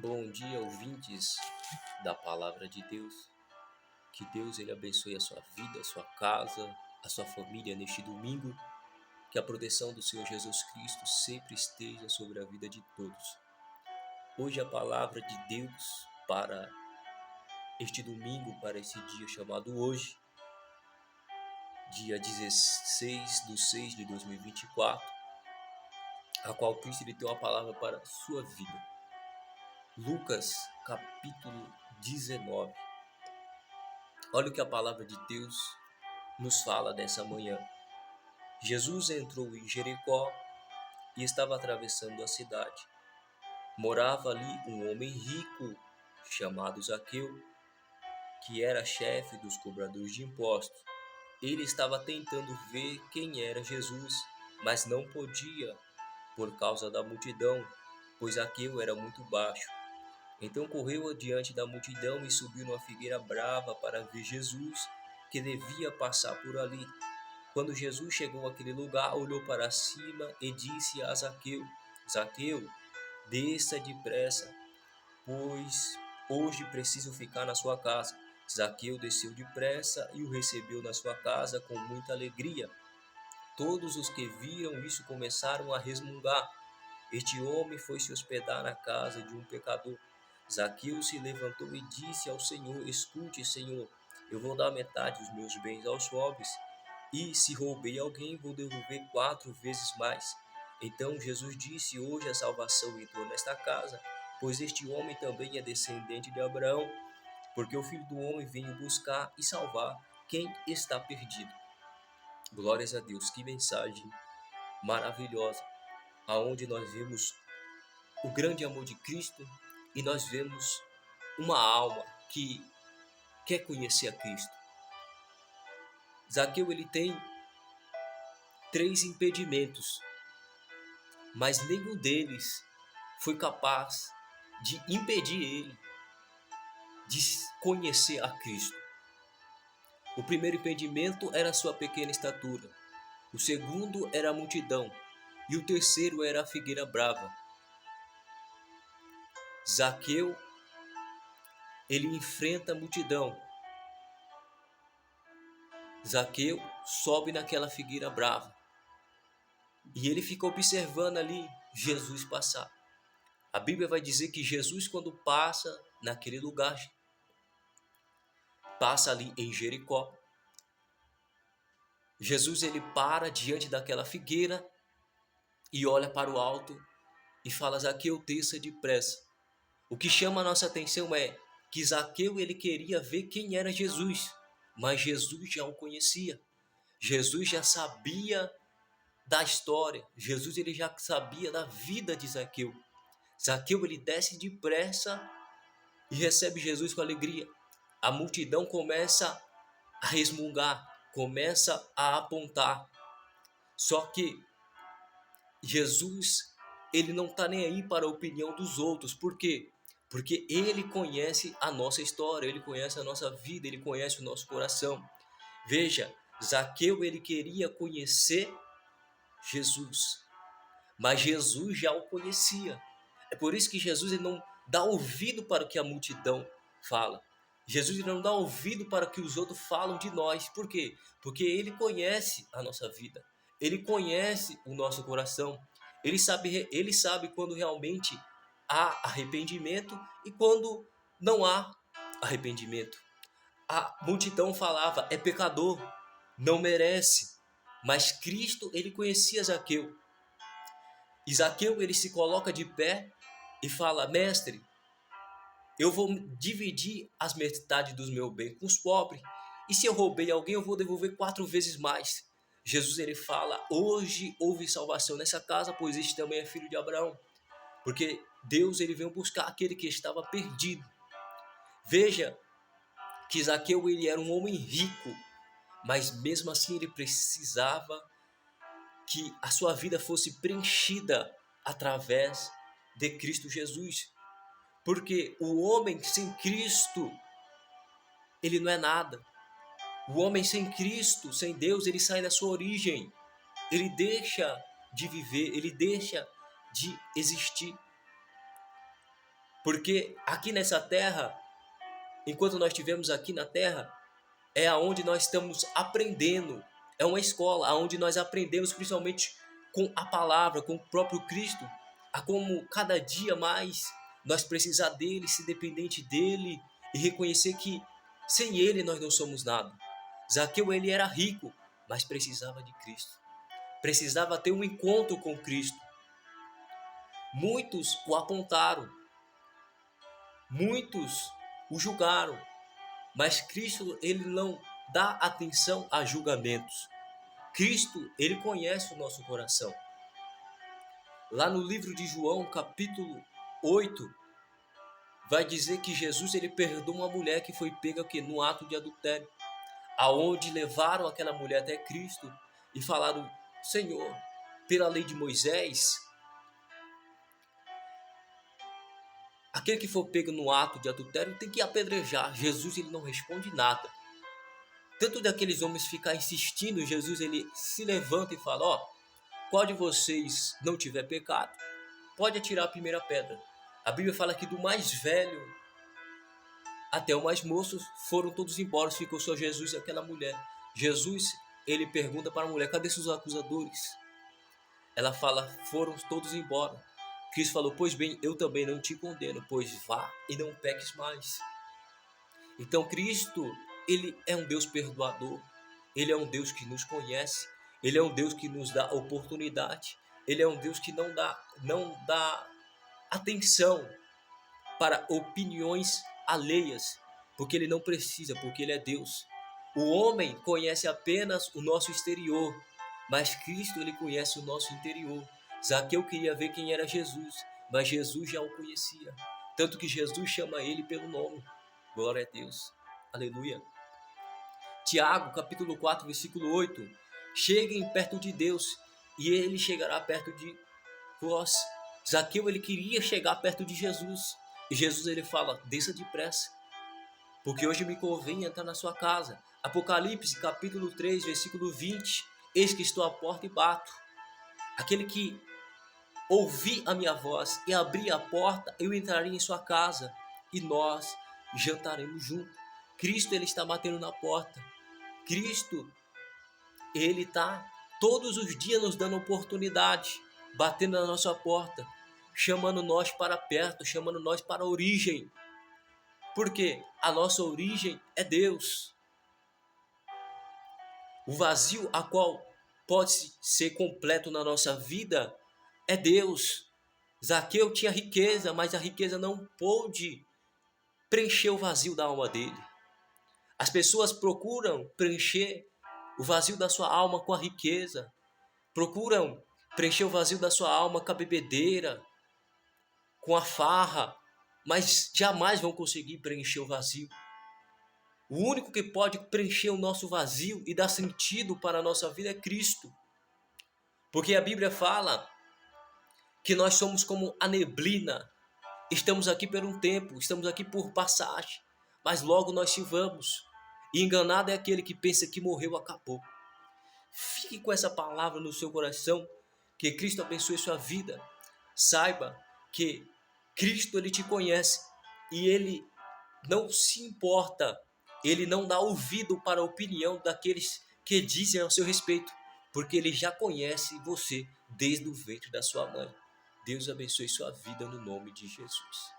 Bom dia, ouvintes da Palavra de Deus. Que Deus ele abençoe a sua vida, a sua casa, a sua família neste domingo. Que a proteção do Senhor Jesus Cristo sempre esteja sobre a vida de todos. Hoje a palavra de Deus para este domingo, para esse dia chamado hoje, dia 16/6/2024, a qual Cristo ele tem uma palavra para a sua vida. Lucas capítulo 19. Olha o que a palavra de Deus nos fala dessa manhã. Jesus entrou em Jericó e estava atravessando a cidade. Morava ali um homem rico chamado Zaqueu, que era chefe dos cobradores de impostos. Ele estava tentando ver quem era Jesus, mas não podia por causa da multidão, pois Zaqueu era muito baixo. Então correu adiante da multidão e subiu numa figueira brava para ver Jesus, que devia passar por ali. Quando Jesus chegou àquele lugar, olhou para cima e disse a Zaqueu: Zaqueu, desça depressa, pois hoje preciso ficar na sua casa. Zaqueu desceu depressa e o recebeu na sua casa com muita alegria. Todos os que viram isso começaram a resmungar. Este homem foi se hospedar na casa de um pecador. Zaqueu se levantou e disse ao Senhor: Escute, Senhor, eu vou dar metade dos meus bens aos pobres, e se roubei alguém, vou devolver 4 vezes mais. Então Jesus disse: Hoje a salvação entrou nesta casa, pois este homem também é descendente de Abraão, porque o Filho do Homem veio buscar e salvar quem está perdido. Glórias a Deus, que mensagem maravilhosa, aonde nós vemos o grande amor de Cristo e nós vemos uma alma que quer conhecer a Cristo. Zaqueu ele tem 3 impedimentos, mas nenhum deles foi capaz de impedir ele de conhecer a Cristo. O primeiro impedimento era a sua pequena estatura, o segundo era a multidão e o terceiro era a figueira brava. Zaqueu, ele enfrenta a multidão. Zaqueu sobe naquela figueira brava e ele fica observando ali Jesus passar. A Bíblia vai dizer que Jesus, quando passa naquele lugar, passa ali em Jericó, Jesus ele para diante daquela figueira e olha para o alto e fala: Zaqueu, desça depressa. O que chama a nossa atenção é que Zaqueu ele queria ver quem era Jesus, mas Jesus já o conhecia. Jesus já sabia da história. Jesus ele já sabia da vida de Zaqueu. Zaqueu ele desce depressa e recebe Jesus com alegria. A multidão começa a resmungar, começa a apontar. Só que Jesus, ele não está nem aí para a opinião dos outros. Por quê? Porque ele conhece a nossa história, ele conhece a nossa vida, ele conhece o nosso coração. Veja, Zaqueu, ele queria conhecer Jesus, mas Jesus já o conhecia. É por isso que Jesus ele não dá ouvido para o que a multidão fala. Jesus ele não dá ouvido para o que os outros falam de nós. Por quê? Porque ele conhece a nossa vida. Ele conhece o nosso coração. Ele sabe quando realmente há arrependimento e quando não há arrependimento. A multidão falava: é pecador, não merece. Mas Cristo ele conhecia Zaqueu. E Zaqueu ele se coloca de pé e fala: Mestre, eu vou dividir as metades dos meus bens com os pobres. E se eu roubei alguém, eu vou devolver 4 vezes mais. Jesus ele fala: hoje houve salvação nessa casa, pois este também é filho de Abraão. Porque Deus ele veio buscar aquele que estava perdido. Veja que Zaqueu ele era um homem rico, mas mesmo assim ele precisava que a sua vida fosse preenchida através de Cristo Jesus. Porque o homem sem Cristo, ele não é nada. O homem sem Cristo, sem Deus, ele sai da sua origem. Ele deixa de viver, ele deixa de existir. Porque aqui nessa terra, enquanto nós estivermos aqui na terra, é aonde nós estamos aprendendo. É uma escola aonde nós aprendemos, principalmente com a palavra, com o próprio Cristo, a como cada dia mais nós precisar dele, ser dependente dele e reconhecer que sem ele nós não somos nada. Zaqueu, ele era rico, mas precisava de Cristo. Precisava ter um encontro com Cristo. Muitos o apontaram, muitos o julgaram, mas Cristo, ele não dá atenção a julgamentos. Cristo, ele conhece o nosso coração. Lá no livro de João, capítulo 8, vai dizer que Jesus, ele perdoa uma mulher que foi pega no ato de adultério, aonde levaram aquela mulher até Cristo e falaram: Senhor, pela lei de Moisés, aquele que for pego no ato de adultério tem que apedrejar. Jesus, ele não responde nada. Tanto daqueles homens ficar insistindo, Jesus, ele se levanta e fala: ó, qual de vocês não tiver pecado, pode atirar a primeira pedra. A Bíblia fala que do mais velho até o mais moço foram todos embora, ficou só Jesus e aquela mulher. Jesus, ele pergunta para a mulher: cadê seus acusadores? Ela fala: foram todos embora. Cristo falou: pois bem, eu também não te condeno, pois vá e não peques mais. Então Cristo, ele é um Deus perdoador, ele é um Deus que nos conhece, ele é um Deus que nos dá oportunidade, ele é um Deus que não dá atenção para opiniões alheias, porque ele não precisa, porque ele é Deus. O homem conhece apenas o nosso exterior, mas Cristo, ele conhece o nosso interior. Zaqueu queria ver quem era Jesus, mas Jesus já o conhecia, tanto que Jesus chama ele pelo nome. Glória a Deus, aleluia. Tiago, capítulo 4, versículo 8. Cheguem perto de Deus e ele chegará perto de vós. Zaqueu, ele queria chegar perto de Jesus. E Jesus, ele fala: desça depressa, porque hoje me convém entrar na sua casa. Apocalipse, capítulo 3, versículo 20. Eis que estou à porta e bato. Aquele que ouvir a minha voz e abrir a porta, eu entrarei em sua casa e nós jantaremos juntos. Cristo, ele está batendo na porta. Cristo, ele está todos os dias nos dando oportunidade, batendo na nossa porta, chamando nós para perto, chamando nós para a origem. Porque a nossa origem é Deus. O vazio a qual pode ser completo na nossa vida é Deus. Zaqueu tinha riqueza, mas a riqueza não pôde preencher o vazio da alma dele. As pessoas procuram preencher o vazio da sua alma com a riqueza, procuram preencher o vazio da sua alma com a bebedeira, com a farra, mas jamais vão conseguir preencher o vazio. O único que pode preencher o nosso vazio e dar sentido para a nossa vida é Cristo. Porque a Bíblia fala que nós somos como a neblina. Estamos aqui por um tempo, estamos aqui por passagem, mas logo nós se vamos. E enganado é aquele que pensa que morreu, acabou. Fique com essa palavra no seu coração, que Cristo abençoe sua vida. Saiba que Cristo, ele te conhece e ele não se importa, ele não dá ouvido para a opinião daqueles que dizem ao seu respeito, porque ele já conhece você desde o ventre da sua mãe. Deus abençoe sua vida no nome de Jesus.